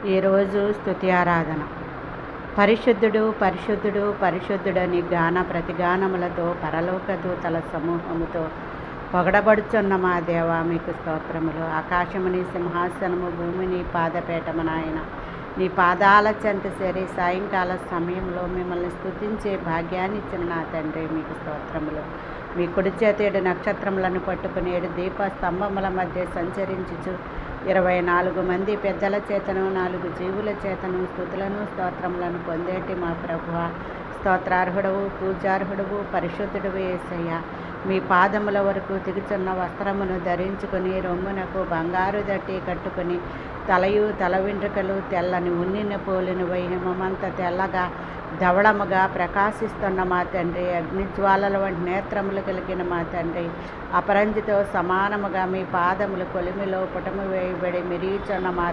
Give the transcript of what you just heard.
ఈరోజు స్తుతి ఆరాధన. పరిశుద్ధుడు పరిశుద్ధుడు పరిశుద్ధుడని గాన ప్రతిగానములతో పరలోక దూతల సమూహముతో పొగడబడుచున్న మా దేవ మీకు స్తోత్రములు. ఆకాశముని సింహాసనము, భూమిని పాదపేటము నాయన. నీ పాదాల చెంత చేరి సాయంకాల సమయంలో మిమ్మల్ని స్తుతించే భాగ్యాన్ని ఇచ్చిన నా తండ్రి మీకు స్తోత్రములు. మీ కుడి చేతి 7 నక్షత్రములను పట్టుకుని 7 దీప స్తంభముల మధ్య సంచరించుచు 24 మంది పెద్దల చేతను 4 జీవుల చేతను స్తుతులను స్తోత్రములను పొందేటి మా ప్రభువా, స్తోత్రార్హుడవు, పూజార్హుడవు, పరిశుద్ధుడవు యేసయ్య. మీ పాదముల వరకు దిగుచున్న వస్త్రమును ధరించుకొని రొమ్మునకు బంగారు దట్టి కట్టుకుని తలయు తల వెంట్రుకలు తెల్లని ఉన్నిన పోలిన హిమమంత తెల్లగా ధవళముగా ప్రకాశిస్తున్న మా తండ్రి, అగ్నిజ్వాలల వంటి నేత్రములు కలిగిన మా తండ్రి, అపరంజితో సమానముగా మీ పాదములు కొలిమిలో పుటము వేయబడి మెరుగుచున్న మా